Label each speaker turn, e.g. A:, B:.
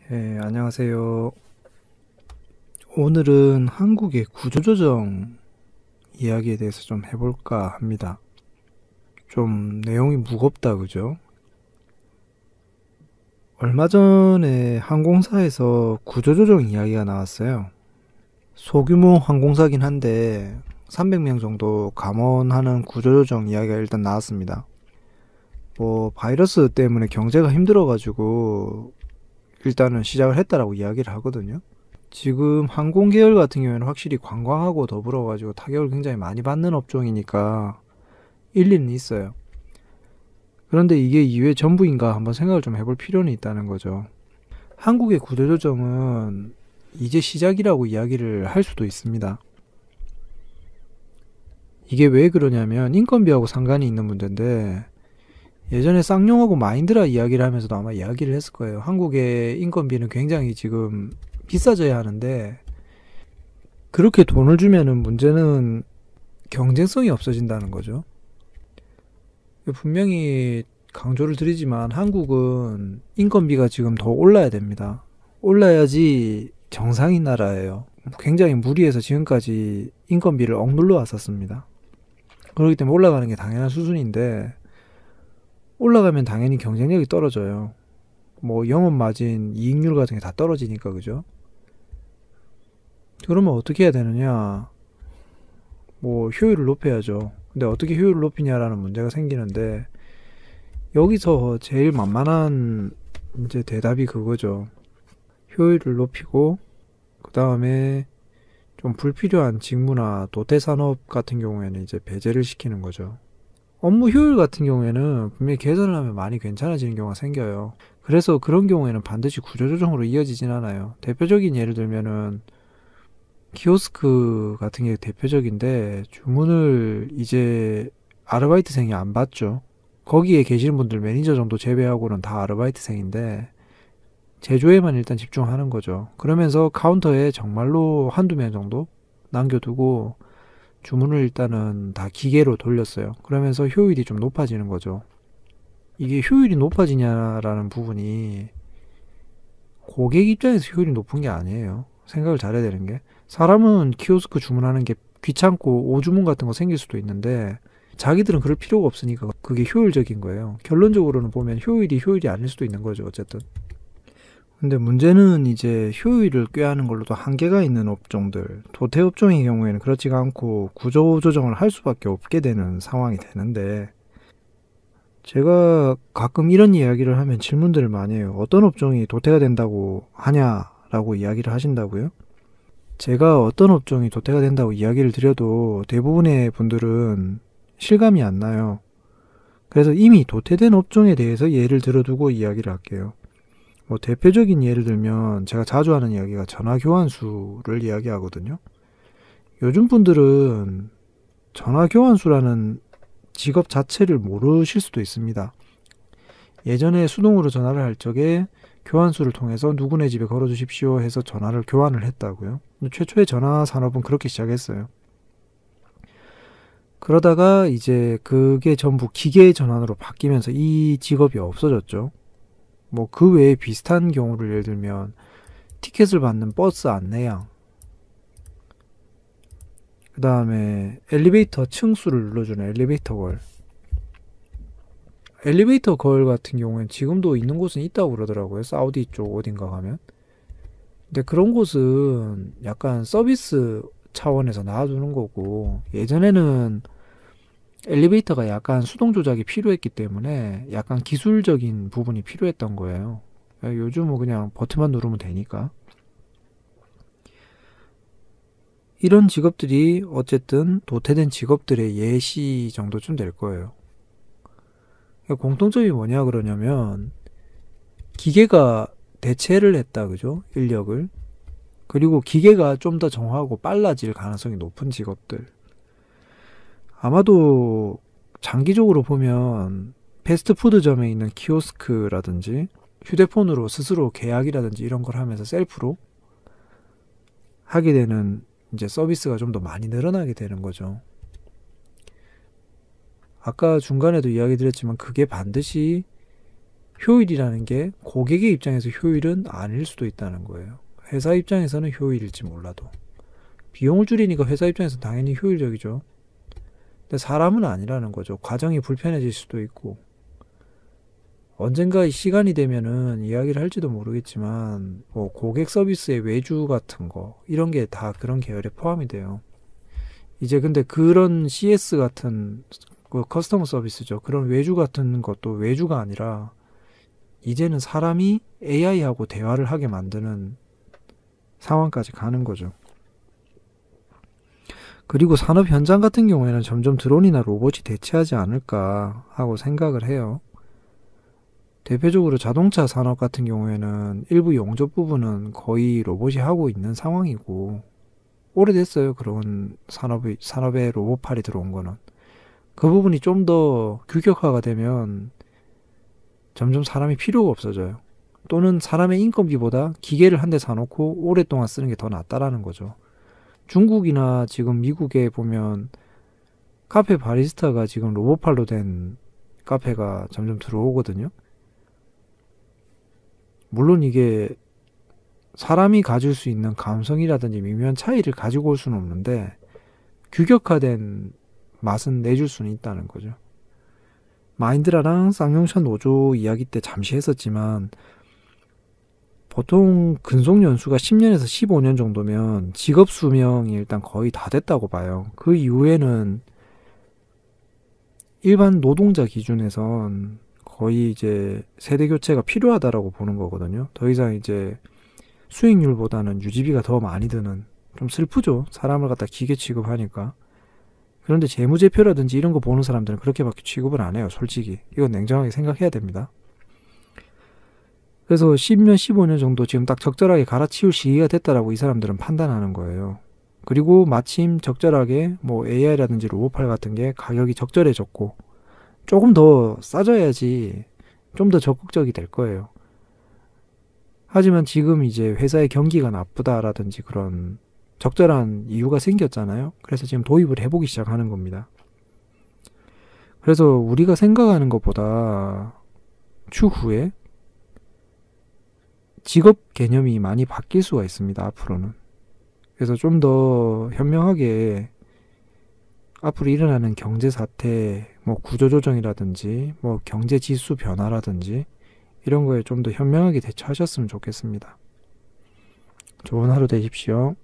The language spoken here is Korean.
A: 안녕하세요. 오늘은 한국의 구조조정 이야기에 대해서 좀 해볼까 합니다. 좀 내용이 무겁다, 그죠? 얼마 전에 항공사에서 구조조정 이야기가 나왔어요. 소규모 항공사긴 한데 300명 정도 감원하는 구조조정 이야기가 일단 나왔습니다. 바이러스 때문에 경제가 힘들어가지고 일단은 시작을 했다라고 이야기를 하거든요. 지금 항공 계열 같은 경우에는 확실히 관광하고 더불어가지고 타격을 굉장히 많이 받는 업종이니까 일리는 있어요. 그런데 이게 이외 전부인가 한번 생각을 좀 해볼 필요는 있다는 거죠. 한국의 구조조정은 이제 시작이라고 이야기를 할 수도 있습니다. 이게 왜 그러냐면 인건비하고 상관이 있는 문제인데, 예전에 쌍용하고 마인드라 이야기를 하면서도 아마 이야기를 했을 거예요. 한국의 인건비는 굉장히 지금 비싸져야 하는데, 그렇게 돈을 주면은 문제는 경쟁성이 없어진다는 거죠. 분명히 강조를 드리지만 한국은 인건비가 지금 더 올라야 됩니다. 올라야지 정상인 나라예요. 굉장히 무리해서 지금까지 인건비를 억눌러 왔었습니다. 그렇기 때문에 올라가는 게 당연한 수준인데, 올라가면 당연히 경쟁력이 떨어져요. 영업 마진, 이익률 같은 게 다 떨어지니까, 그죠? 그러면 어떻게 해야 되느냐? 효율을 높여야죠. 근데 어떻게 효율을 높이냐라는 문제가 생기는데, 여기서 제일 만만한 이제 대답이 그거죠. 효율을 높이고, 그 다음에 좀 불필요한 직무나 도태 산업 같은 경우에는 이제 배제를 시키는 거죠. 업무 효율 같은 경우에는 분명히 개선을 하면 많이 괜찮아지는 경우가 생겨요. 그래서 그런 경우에는 반드시 구조조정으로 이어지진 않아요. 대표적인 예를 들면은 키오스크 같은 게 대표적인데, 주문을 이제 아르바이트생이 안 받죠. 거기에 계시는 분들 매니저 정도 제외하고는 다 아르바이트생인데 제조에만 일단 집중하는 거죠. 그러면서 카운터에 정말로 한두 명 정도 남겨두고 주문을 일단은 다 기계로 돌렸어요. 그러면서 효율이 좀 높아지는 거죠. 이게 효율이 높아지냐라는 부분이 고객 입장에서 효율이 높은 게 아니에요. 생각을 잘해야 되는 게, 사람은 키오스크 주문하는 게 귀찮고 오주문 같은 거 생길 수도 있는데 자기들은 그럴 필요가 없으니까 그게 효율적인 거예요. 결론적으로는 보면 효율이 아닐 수도 있는 거죠, 어쨌든. 근데 문제는 이제 효율을 꾀하는 걸로도 한계가 있는 업종들, 도태 업종의 경우에는 그렇지가 않고 구조 조정을 할 수밖에 없게 되는 상황이 되는데, 제가 가끔 이런 이야기를 하면 질문들을 많이 해요. 어떤 업종이 도태가 된다고 하냐라고 이야기를 하신다고요? 제가 어떤 업종이 도태가 된다고 이야기를 드려도 대부분의 분들은 실감이 안 나요. 그래서 이미 도태된 업종에 대해서 예를 들어두고 이야기를 할게요. 대표적인 예를 들면 제가 자주 하는 이야기가 전화교환수를 이야기하거든요. 요즘 분들은 전화교환수라는 직업 자체를 모르실 수도 있습니다. 예전에 수동으로 전화를 할 적에 교환수를 통해서 누구네 집에 걸어주십시오 해서 전화를 교환을 했다고요. 최초의 전화 산업은 그렇게 시작했어요. 그러다가 이제 그게 전부 기계 전환으로 바뀌면서 이 직업이 없어졌죠. 그 외에 비슷한 경우를 예를 들면 티켓을 받는 버스 안내양, 그 다음에 엘리베이터 층수를 눌러주는 엘리베이터 걸 같은 경우엔 지금도 있는 곳은 있다고 그러더라고요. 사우디 쪽 어딘가 가면. 근데 그런 곳은 약간 서비스 차원에서 놔두는 거고, 예전에는 엘리베이터가 약간 수동 조작이 필요했기 때문에 약간 기술적인 부분이 필요했던 거예요. 요즘은 그냥 버튼만 누르면 되니까. 이런 직업들이 어쨌든 도태된 직업들의 예시 정도쯤 될 거예요. 공통점이 뭐냐 그러냐면, 기계가 대체를 했다, 그죠? 인력을. 그리고 기계가 좀 더 정확하고 빨라질 가능성이 높은 직업들. 아마도 장기적으로 보면 패스트푸드점에 있는 키오스크라든지 휴대폰으로 스스로 계약이라든지 이런 걸 하면서 셀프로 하게 되는 이제 서비스가 좀 더 많이 늘어나게 되는 거죠. 아까 중간에도 이야기 드렸지만 그게 반드시 효율이라는 게 고객의 입장에서 효율은 아닐 수도 있다는 거예요. 회사 입장에서는 효율일지 몰라도. 비용을 줄이니까 회사 입장에서는 당연히 효율적이죠. 근데 사람은 아니라는 거죠. 과정이 불편해질 수도 있고. 언젠가 시간이 되면은 이야기를 할지도 모르겠지만, 뭐 고객 서비스의 외주 같은 거, 이런 게 다 그런 계열에 포함이 돼요. 이제 근데 그런 CS 같은, 그 커스터머 서비스죠. 그런 외주 같은 것도 외주가 아니라, 이제는 사람이 AI하고 대화를 하게 만드는 상황까지 가는 거죠. 그리고 산업 현장 같은 경우에는 점점 드론이나 로봇이 대체하지 않을까 하고 생각을 해요. 대표적으로 자동차 산업 같은 경우에는 일부 용접 부분은 거의 로봇이 하고 있는 상황이고, 오래됐어요. 그런 산업에 로봇팔이 들어온 거는. 그 부분이 좀 더 규격화가 되면 점점 사람이 필요가 없어져요. 또는 사람의 인건비보다 기계를 한 대 사놓고 오랫동안 쓰는 게 더 낫다라는 거죠. 중국이나 지금 미국에 보면 카페 바리스타가 지금 로봇팔로 된 카페가 점점 들어오거든요. 물론 이게 사람이 가질 수 있는 감성이라든지 미묘한 차이를 가지고 올 수는 없는데 규격화된 맛은 내줄 수는 있다는 거죠. 마인드라랑 쌍용차 노조 이야기 때 잠시 했었지만 보통 근속 연수가 10년에서 15년 정도면 직업 수명이 일단 거의 다 됐다고 봐요. 그 이후에는 일반 노동자 기준에선 거의 이제 세대 교체가 필요하다라고 보는 거거든요. 더 이상 이제 수익률보다는 유지비가 더 많이 드는, 좀 슬프죠. 사람을 갖다 기계 취급하니까. 그런데 재무제표라든지 이런 거 보는 사람들은 그렇게밖에 취급을 안 해요. 솔직히. 이건 냉정하게 생각해야 됩니다. 그래서 10년, 15년 정도 지금 딱 적절하게 갈아치울 시기가 됐다라고 이 사람들은 판단하는 거예요. 그리고 마침 적절하게 뭐 AI라든지 로봇팔 같은 게 가격이 적절해졌고 조금 더 싸져야지 좀 더 적극적이 될 거예요. 하지만 지금 이제 회사의 경기가 나쁘다라든지 그런 적절한 이유가 생겼잖아요. 그래서 지금 도입을 해보기 시작하는 겁니다. 그래서 우리가 생각하는 것보다 추후에 직업 개념이 많이 바뀔 수가 있습니다. 앞으로는. 그래서 좀 더 현명하게 앞으로 일어나는 경제 사태, 뭐 구조조정이라든지 뭐 경제 지수 변화라든지 이런 거에 좀 더 현명하게 대처하셨으면 좋겠습니다. 좋은 하루 되십시오.